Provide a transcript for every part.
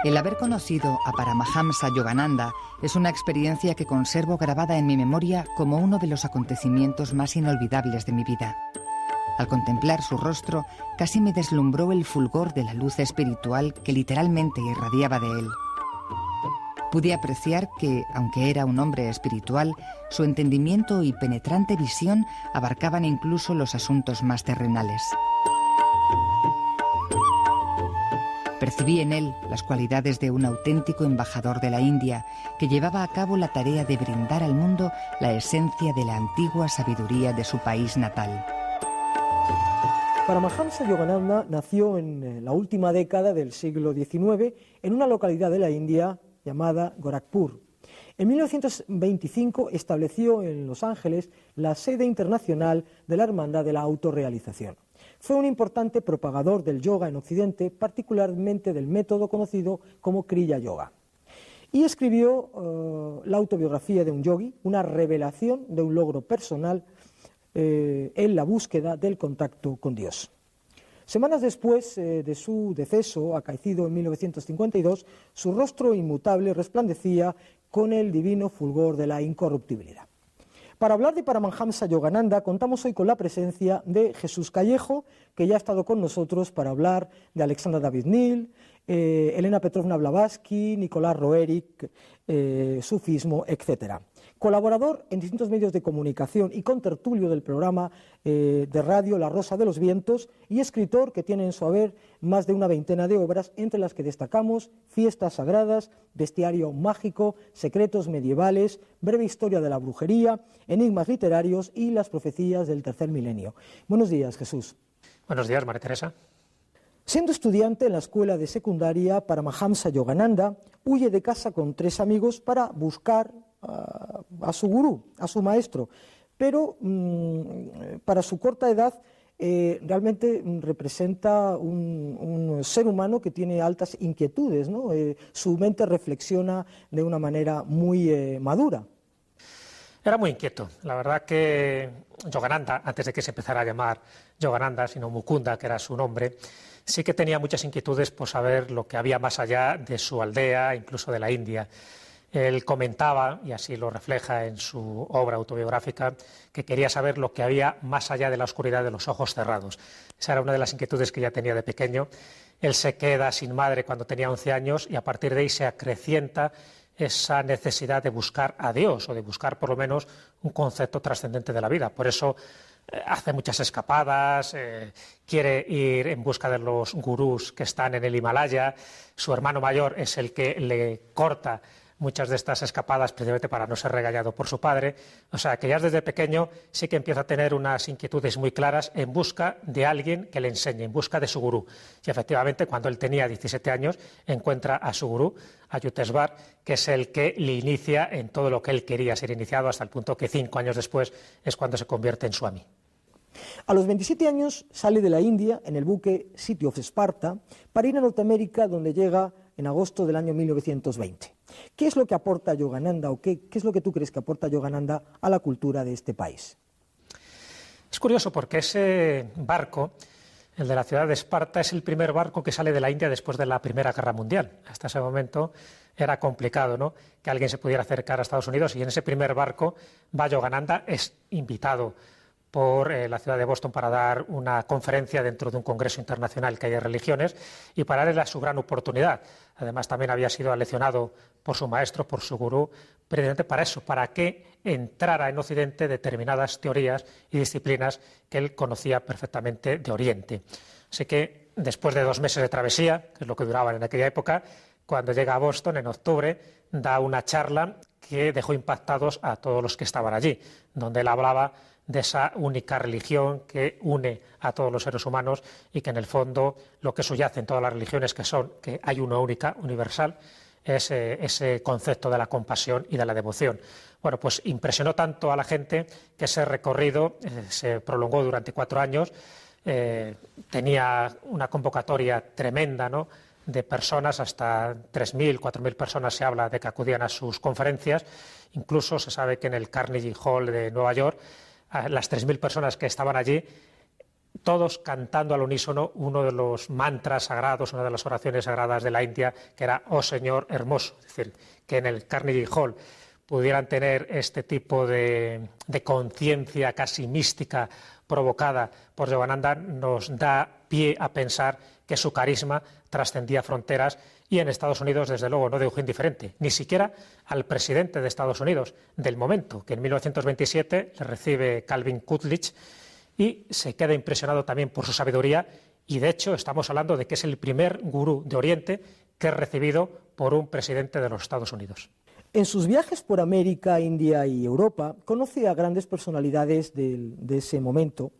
El haber conocido a Paramahamsa Yogananda es una experiencia que conservo grabada en mi memoria como uno de los acontecimientos más inolvidables de mi vida. Al contemplar su rostro, casi me deslumbró el fulgor de la luz espiritual que literalmente irradiaba de él. Pude apreciar que, aunque era un hombre espiritual, su entendimiento y penetrante visión abarcaban incluso los asuntos más terrenales. Percibí en él las cualidades de un auténtico embajador de la India que llevaba a cabo la tarea de brindar al mundo la esencia de la antigua sabiduría de su país natal. Paramahamsa Yogananda nació en la última década del siglo XIX en una localidad de la India llamada Gorakhpur. En 1925 estableció en Los Ángeles la sede internacional de la Hermandad de la Autorrealización. Fue un importante propagador del yoga en Occidente, particularmente del método conocido como Kriya Yoga. Y escribió la autobiografía de un yogi, una revelación de un logro personal en la búsqueda del contacto con Dios. Semanas después de su deceso, acaecido en 1952, su rostro inmutable resplandecía con el divino fulgor de la incorruptibilidad. Para hablar de Paramahamsa Yogananda contamos hoy con la presencia de Jesús Callejo, que ya ha estado con nosotros para hablar de Alexandra David-Nil, Elena Petrovna Blavatsky, Nicolás Roerich, sufismo, etc. Colaborador en distintos medios de comunicación y contertulio del programa de radio La Rosa de los Vientos, y escritor que tiene en su haber más de una veintena de obras, entre las que destacamos Fiestas Sagradas, Bestiario Mágico, Secretos Medievales, Breve Historia de la Brujería, Enigmas Literarios y Las Profecías del Tercer Milenio. Buenos días, Jesús. Buenos días, María Teresa. Siendo estudiante en la escuela de secundaria, Paramahamsa Yogananda huye de casa con 3 amigos para buscar a su gurú, a su maestro, pero para su corta edad realmente representa un ser humano que tiene altas inquietudes, ¿no? Su mente reflexiona de una manera muy madura. Era muy inquieto. La verdad que Yogananda, antes de que se empezara a llamar Yogananda, sino Mukunda, que era su nombre, sí que tenía muchas inquietudes por saber lo que había más allá de su aldea, incluso de la India. Él comentaba, y así lo refleja en su obra autobiográfica, que quería saber lo que había más allá de la oscuridad de los ojos cerrados. Esa era una de las inquietudes que ya tenía de pequeño. Él se queda sin madre cuando tenía 11 años y a partir de ahí se acrecienta esa necesidad de buscar a Dios, o de buscar por lo menos un concepto trascendente de la vida. Por eso hace muchas escapadas, quiere ir en busca de los gurús que están en el Himalaya. Su hermano mayor es el que le corta muchas de estas escapadas precisamente para no ser regañado por su padre. O sea, que ya desde pequeño sí que empieza a tener unas inquietudes muy claras en busca de alguien que le enseñe, en busca de su gurú. Y efectivamente, cuando él tenía 17 años, encuentra a su gurú, a Yukteswar, que es el que le inicia en todo lo que él quería ser iniciado, hasta el punto que 5 años después es cuando se convierte en Swami. A los 27 años sale de la India en el buque City of Sparta para ir a Norteamérica, donde llega en agosto del año 1920. ¿Qué es lo que aporta Yogananda, o qué es lo que tú crees que aporta Yogananda a la cultura de este país? Es curioso porque ese barco, el de la ciudad de Esparta, es el primer barco que sale de la India después de la Primera Guerra Mundial. Hasta ese momento era complicado, ¿no?, que alguien se pudiera acercar a Estados Unidos, y en ese primer barco va Yogananda, es invitado por la ciudad de Boston para dar una conferencia dentro de un congreso internacional que hay de religiones, y para él era su gran oportunidad. Además, también había sido aleccionado por su maestro, por su gurú, precisamente para eso, para que entrara en Occidente determinadas teorías y disciplinas que él conocía perfectamente de Oriente. Así que, después de 2 meses de travesía, que es lo que duraban en aquella época, cuando llega a Boston en octubre, da una charla que dejó impactados a todos los que estaban allí, donde él hablaba de esa única religión que une a todos los seres humanos, y que en el fondo lo que subyace en todas las religiones, que hay una única, universal, es ese concepto de la compasión y de la devoción. Bueno, pues impresionó tanto a la gente que ese recorrido se prolongó durante 4 años. tenía una convocatoria tremenda, ¿no?, de personas, hasta 3.000, 4.000 personas se habla de que acudían a sus conferencias. Incluso se sabe que en el Carnegie Hall de Nueva York, las 3.000 personas que estaban allí, todos cantando al unísono uno de los mantras sagrados, una de las oraciones sagradas de la India, que era "Oh Señor hermoso". Es decir, que en el Carnegie Hall pudieran tener este tipo de conciencia casi mística provocada por Yogananda nos da pie a pensar que su carisma trascendía fronteras, y en Estados Unidos, desde luego, no dejó indiferente, ni siquiera al presidente de Estados Unidos del momento, que en 1927 le recibe Calvin Coolidge y se queda impresionado también por su sabiduría, y de hecho estamos hablando de que es el primer gurú de Oriente que es recibido por un presidente de los Estados Unidos. En sus viajes por América, India y Europa, conoce a grandes personalidades de ese momento,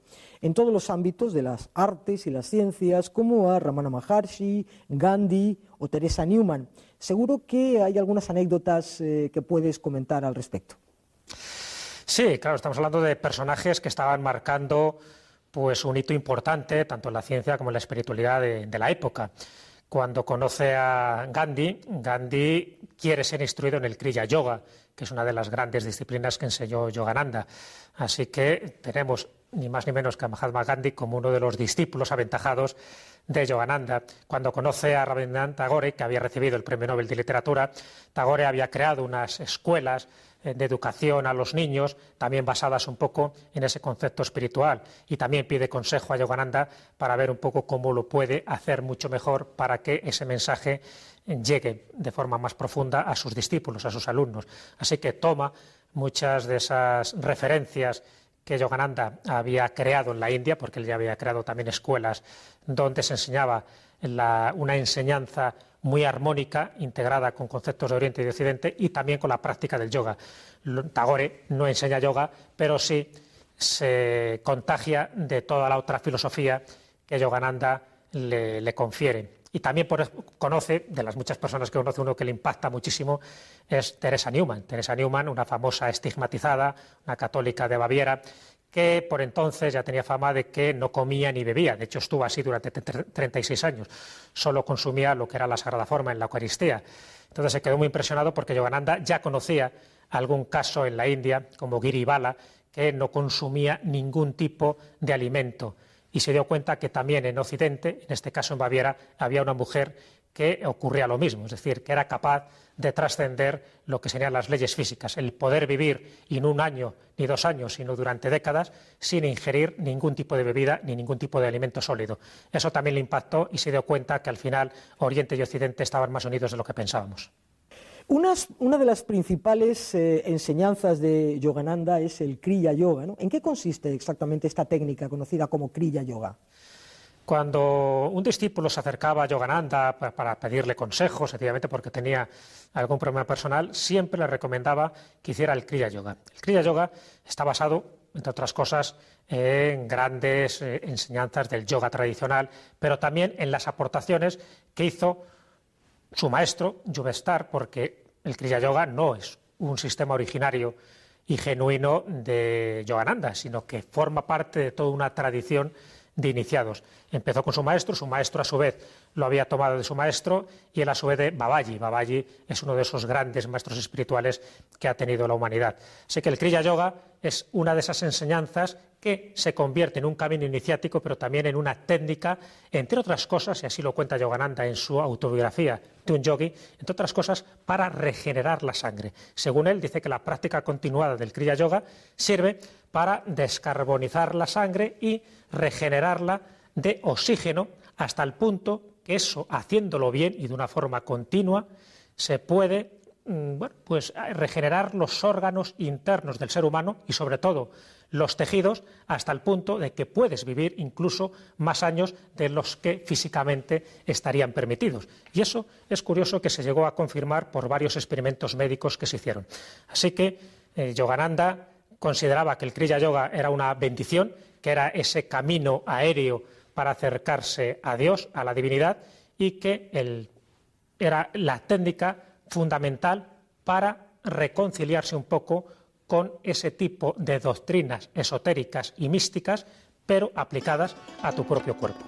en todos los ámbitos de las artes y las ciencias, como a Ramana Maharshi, Gandhi o Teresa Newman. Seguro que hay algunas anécdotas que puedes comentar al respecto. Sí, claro, estamos hablando de personajes que estaban marcando pues un hito importante, tanto en la ciencia como en la espiritualidad de la época. Cuando conoce a Gandhi, Gandhi quiere ser instruido en el Kriya Yoga, que es una de las grandes disciplinas que enseñó Yogananda. Así que tenemos ni más ni menos que a Mahatma Gandhi como uno de los discípulos aventajados de Yogananda. Cuando conoce a Rabindranath Tagore, que había recibido el Premio Nobel de Literatura, Tagore había creado unas escuelas de educación a los niños, también basadas un poco en ese concepto espiritual, y también pide consejo a Yogananda para ver un poco cómo lo puede hacer mucho mejor para que ese mensaje llegue de forma más profunda a sus discípulos, a sus alumnos. Así que toma muchas de esas referencias que Yogananda había creado en la India, porque él ya había creado también escuelas donde se enseñaba una enseñanza muy armónica, integrada con conceptos de Oriente y de Occidente, y también con la práctica del yoga. Tagore no enseña yoga, pero sí se contagia de toda la otra filosofía que Yogananda le confiere. Y también conoce, de las muchas personas que conoce, uno que le impacta muchísimo es Teresa Newman. Teresa Newman, una famosa estigmatizada, una católica de Baviera, que por entonces ya tenía fama de que no comía ni bebía. De hecho, estuvo así durante 36 años. Solo consumía lo que era la Sagrada Forma en la Eucaristía. Entonces se quedó muy impresionado porque Yogananda ya conocía algún caso en la India, como Giri Bala, que no consumía ningún tipo de alimento. Y se dio cuenta que también en Occidente, en este caso en Baviera, había una mujer que ocurría lo mismo, es decir, que era capaz de trascender lo que serían las leyes físicas, el poder vivir y no un año ni 2 años, sino durante décadas, sin ingerir ningún tipo de bebida ni ningún tipo de alimento sólido. Eso también le impactó y se dio cuenta que al final Oriente y Occidente estaban más unidos de lo que pensábamos. Una de las principales enseñanzas de Yogananda es el Kriya Yoga, ¿no? ¿En qué consiste exactamente esta técnica conocida como Kriya Yoga? Cuando un discípulo se acercaba a Yogananda para pedirle consejos, sencillamente porque tenía algún problema personal, siempre le recomendaba que hiciera el Kriya Yoga. El Kriya Yoga está basado, entre otras cosas, en grandes enseñanzas del yoga tradicional, pero también en las aportaciones que hizo su maestro, Yugeshwar, porque el Kriya Yoga no es un sistema originario y genuino de Yogananda, sino que forma parte de toda una tradición de iniciados. Empezó con su maestro a su vez lo había tomado de su maestro, y él a su vez de Babaji. Babaji es uno de esos grandes maestros espirituales que ha tenido la humanidad. Así que el Kriya Yoga es una de esas enseñanzas que se convierte en un camino iniciático, pero también en una técnica, entre otras cosas, y así lo cuenta Yogananda en su autobiografía de un yogi, entre otras cosas, para regenerar la sangre. Según él, dice que la práctica continuada del Kriya Yoga sirve para descarbonizar la sangre y regenerarla de oxígeno, hasta el punto que eso, haciéndolo bien y de una forma continua, se puede regenerar los órganos internos del ser humano y sobre todo los tejidos, hasta el punto de que puedes vivir incluso más años de los que físicamente estarían permitidos. Y eso es curioso, que se llegó a confirmar por varios experimentos médicos que se hicieron. Así que Yogananda consideraba que el Kriya Yoga era una bendición, que era ese camino aéreo para acercarse a Dios, a la divinidad, y que era la técnica fundamental para reconciliarse un poco con ese tipo de doctrinas esotéricas y místicas, pero aplicadas a tu propio cuerpo.